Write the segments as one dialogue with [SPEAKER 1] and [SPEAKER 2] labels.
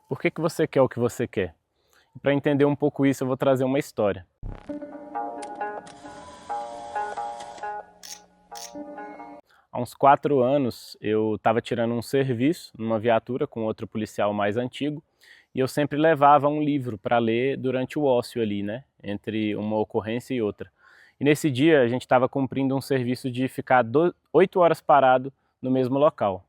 [SPEAKER 1] Por que você quer o que você quer? Para entender um pouco isso, eu vou trazer uma história. Há uns 4 anos, eu estava tirando um serviço numa viatura com outro policial mais antigo, e eu sempre levava um livro para ler durante o ócio ali, né? Entre uma ocorrência e outra. E nesse dia a gente estava cumprindo um serviço de ficar 8 horas parado no mesmo local.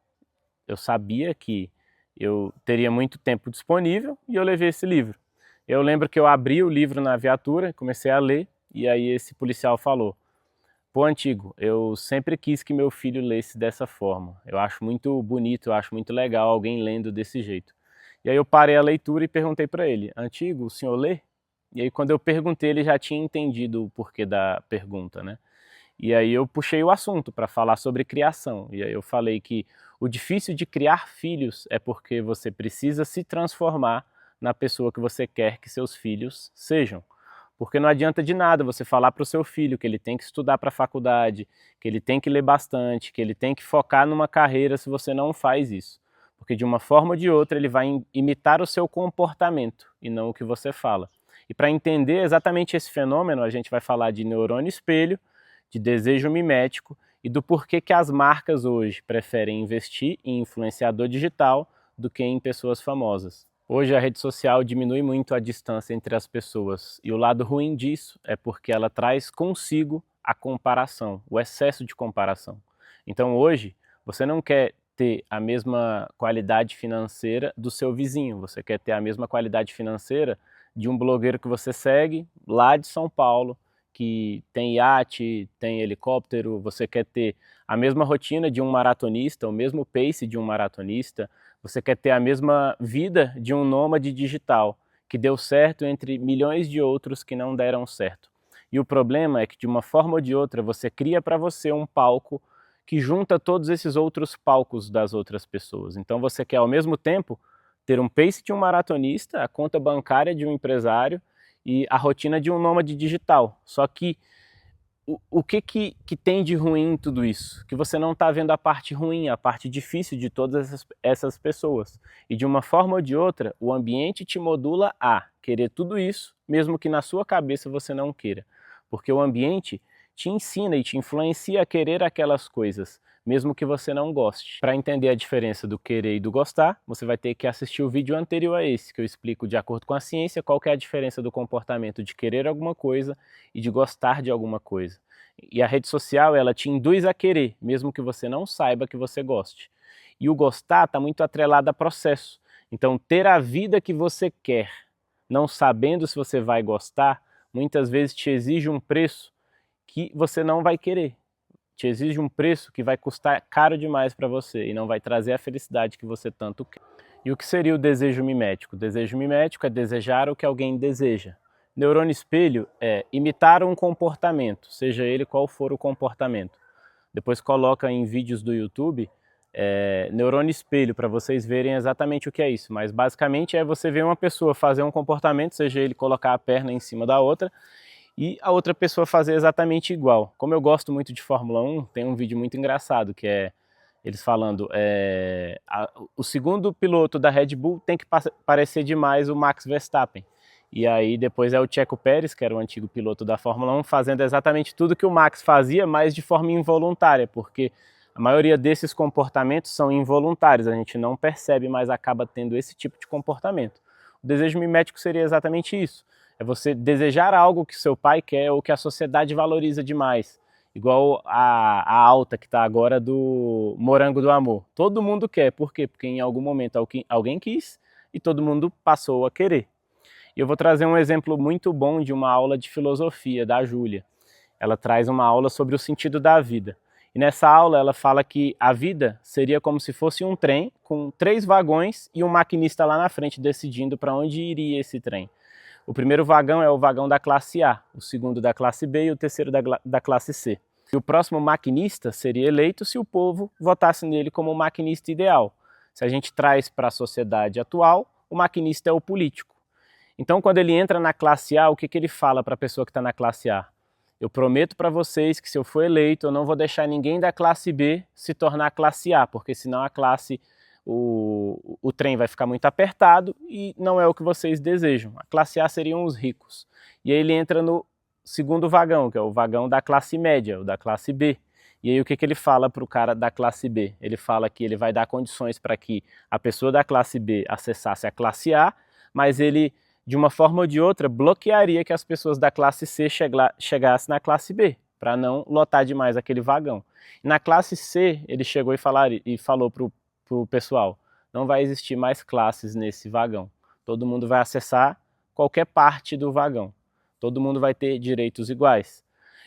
[SPEAKER 1] Eu sabia que eu teria muito tempo disponível e eu levei esse livro. Eu lembro que eu abri o livro na viatura, comecei a ler, e aí esse policial falou: "Pô, Antigo, eu sempre quis que meu filho lesse dessa forma. Eu acho muito bonito, eu acho muito legal alguém lendo desse jeito." E aí eu parei a leitura e perguntei para ele: "Antigo, o senhor lê?" E aí quando eu perguntei, ele já tinha entendido o porquê da pergunta, né? E aí eu puxei o assunto para falar sobre criação. E aí eu falei que o difícil de criar filhos é porque você precisa se transformar na pessoa que você quer que seus filhos sejam. Porque não adianta de nada você falar para o seu filho que ele tem que estudar para a faculdade, que ele tem que ler bastante, que ele tem que focar numa carreira se você não faz isso. Porque de uma forma ou de outra ele vai imitar o seu comportamento e não o que você fala. E para entender exatamente esse fenômeno, a gente vai falar de neurônio espelho, de desejo mimético e do porquê que as marcas hoje preferem investir em influenciador digital do que em pessoas famosas. Hoje a rede social diminui muito a distância entre as pessoas e o lado ruim disso é porque ela traz consigo a comparação, o excesso de comparação. Então hoje você não quer ter a mesma qualidade financeira do seu vizinho, você quer ter a mesma qualidade financeira de um blogueiro que você segue lá de São Paulo, que tem iate, tem helicóptero, você quer ter a mesma rotina de um maratonista, o mesmo pace de um maratonista, você quer ter a mesma vida de um nômade digital, que deu certo entre milhões de outros que não deram certo. E o problema é que de uma forma ou de outra você cria para você um palco que junta todos esses outros palcos das outras pessoas. Então você quer ao mesmo tempo ter um pace de um maratonista, a conta bancária de um empresário, e a rotina de um nômade digital. Só que o que tem de ruim em tudo isso? Que você não está vendo a parte ruim, a parte difícil de todas essas pessoas. E de uma forma ou de outra, o ambiente te modula a querer tudo isso, mesmo que na sua cabeça você não queira. Porque o ambiente te ensina e te influencia a querer aquelas coisas, mesmo que você não goste. Para entender a diferença do querer e do gostar, você vai ter que assistir o vídeo anterior a esse, que eu explico de acordo com a ciência qual que é a diferença do comportamento de querer alguma coisa e de gostar de alguma coisa. E a rede social, ela te induz a querer, mesmo que você não saiba que você goste. E o gostar está muito atrelado a processo. Então, ter a vida que você quer, não sabendo se você vai gostar, muitas vezes te exige um preço que você não vai querer. Te exige um preço que vai custar caro demais para você e não vai trazer a felicidade que você tanto quer. E o que seria o desejo mimético? O desejo mimético é desejar o que alguém deseja. Neurônio espelho é imitar um comportamento, seja ele qual for o comportamento. Depois coloca em vídeos do YouTube neurônio espelho para vocês verem exatamente o que é isso. Mas basicamente é você ver uma pessoa fazer um comportamento, seja ele colocar a perna em cima da outra, e a outra pessoa fazer exatamente igual. Como eu gosto muito de Fórmula 1, tem um vídeo muito engraçado que é eles falando o segundo piloto da Red Bull tem que parecer demais o Max Verstappen. E aí depois é o Checo Pérez, que era o antigo piloto da Fórmula 1, fazendo exatamente tudo que o Max fazia, mas de forma involuntária, porque a maioria desses comportamentos são involuntários, a gente não percebe, mas acaba tendo esse tipo de comportamento. O desejo mimético seria exatamente isso. É você desejar algo que seu pai quer ou que a sociedade valoriza demais. Igual a alta que está agora do Morango do Amor. Todo mundo quer. Por quê? Porque em algum momento alguém quis e todo mundo passou a querer. E eu vou trazer um exemplo muito bom de uma aula de filosofia da Júlia. Ela traz uma aula sobre o sentido da vida. E nessa aula ela fala que a vida seria como se fosse um trem com 3 vagões e um maquinista lá na frente decidindo para onde iria esse trem. O primeiro vagão é o vagão da classe A, o segundo da classe B e o terceiro da classe C. E o próximo maquinista seria eleito se o povo votasse nele como o maquinista ideal. Se a gente traz para a sociedade atual, o maquinista é o político. Então, quando ele entra na classe A, o que ele fala para a pessoa que está na classe A? Eu prometo para vocês que se eu for eleito, eu não vou deixar ninguém da classe B se tornar classe A, porque senão a classe o trem vai ficar muito apertado e não é o que vocês desejam. A classe A seriam os ricos. E aí ele entra no segundo vagão, que é o vagão da classe média, o da classe B. E aí o que ele fala para o cara da classe B? Ele fala que ele vai dar condições para que a pessoa da classe B acessasse a classe A, mas ele, de uma forma ou de outra, bloquearia que as pessoas da classe C chegassem na classe B, para não lotar demais aquele vagão. Na classe C, ele chegou e falou para o pessoal, não vai existir mais classes nesse vagão. Todo mundo vai acessar qualquer parte do vagão. Todo mundo vai ter direitos iguais.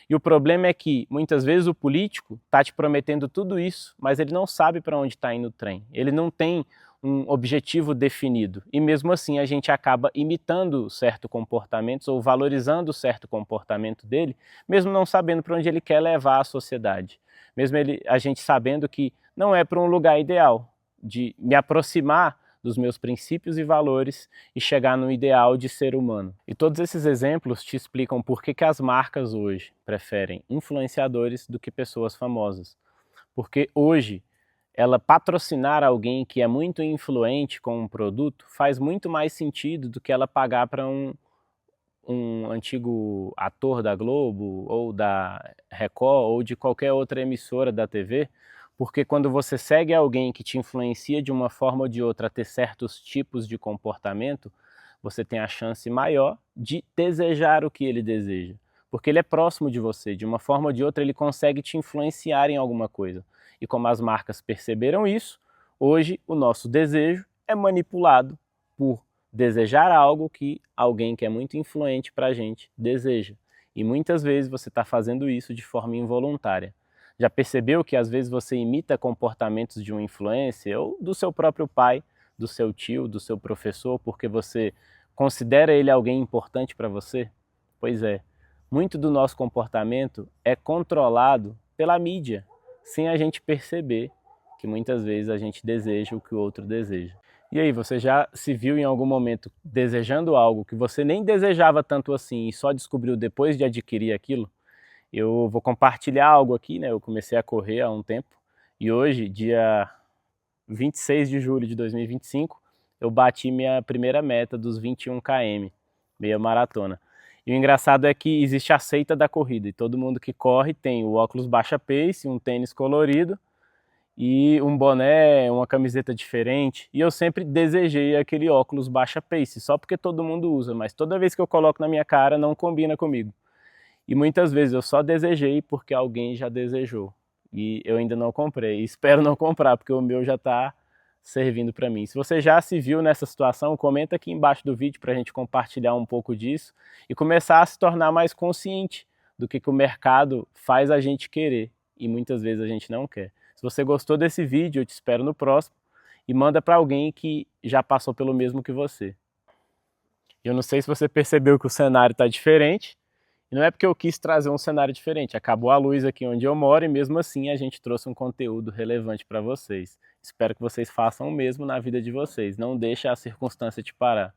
[SPEAKER 1] E o problema é que, muitas vezes, o político está te prometendo tudo isso, mas ele não sabe para onde está indo o trem. Ele não tem um objetivo definido. E mesmo assim a gente acaba imitando certos comportamentos ou valorizando certo comportamento dele, mesmo não sabendo para onde ele quer levar a sociedade. Mesmo a gente sabendo que não é para um lugar ideal, de me aproximar dos meus princípios e valores e chegar no ideal de ser humano. E todos esses exemplos te explicam por que as marcas hoje preferem influenciadores do que pessoas famosas. Porque hoje, ela patrocinar alguém que é muito influente com um produto faz muito mais sentido do que ela pagar para um antigo ator da Globo ou da Record ou de qualquer outra emissora da TV, porque quando você segue alguém que te influencia de uma forma ou de outra a ter certos tipos de comportamento, você tem a chance maior de desejar o que ele deseja. Porque ele é próximo de você, de uma forma ou de outra ele consegue te influenciar em alguma coisa. E como as marcas perceberam isso, hoje o nosso desejo é manipulado por desejar algo que alguém que é muito influente para a gente deseja. E muitas vezes você está fazendo isso de forma involuntária. Já percebeu que às vezes você imita comportamentos de um influencer ou do seu próprio pai, do seu tio, do seu professor, porque você considera ele alguém importante para você? Pois é, muito do nosso comportamento é controlado pela mídia, sem a gente perceber que muitas vezes a gente deseja o que o outro deseja. E aí, você já se viu em algum momento desejando algo que você nem desejava tanto assim e só descobriu depois de adquirir aquilo? Eu vou compartilhar algo aqui, né? Eu comecei a correr há um tempo e hoje, dia 26 de julho de 2025, eu bati minha primeira meta dos 21 km, meia maratona. E o engraçado é que existe a seita da corrida e todo mundo que corre tem o óculos baixa pace, um tênis colorido e um boné, uma camiseta diferente. E eu sempre desejei aquele óculos baixa pace, só porque todo mundo usa, mas toda vez que eu coloco na minha cara não combina comigo. E muitas vezes eu só desejei porque alguém já desejou. E eu ainda não comprei. E espero não comprar, porque o meu já está servindo para mim. Se você já se viu nessa situação, comenta aqui embaixo do vídeo para a gente compartilhar um pouco disso e começar a se tornar mais consciente do que o mercado faz a gente querer e muitas vezes a gente não quer. Se você gostou desse vídeo, eu te espero no próximo e manda para alguém que já passou pelo mesmo que você. Eu não sei se você percebeu que o cenário está diferente, e não é porque eu quis trazer um cenário diferente, acabou a luz aqui onde eu moro e mesmo assim a gente trouxe um conteúdo relevante para vocês. Espero que vocês façam o mesmo na vida de vocês, não deixe a circunstância te parar.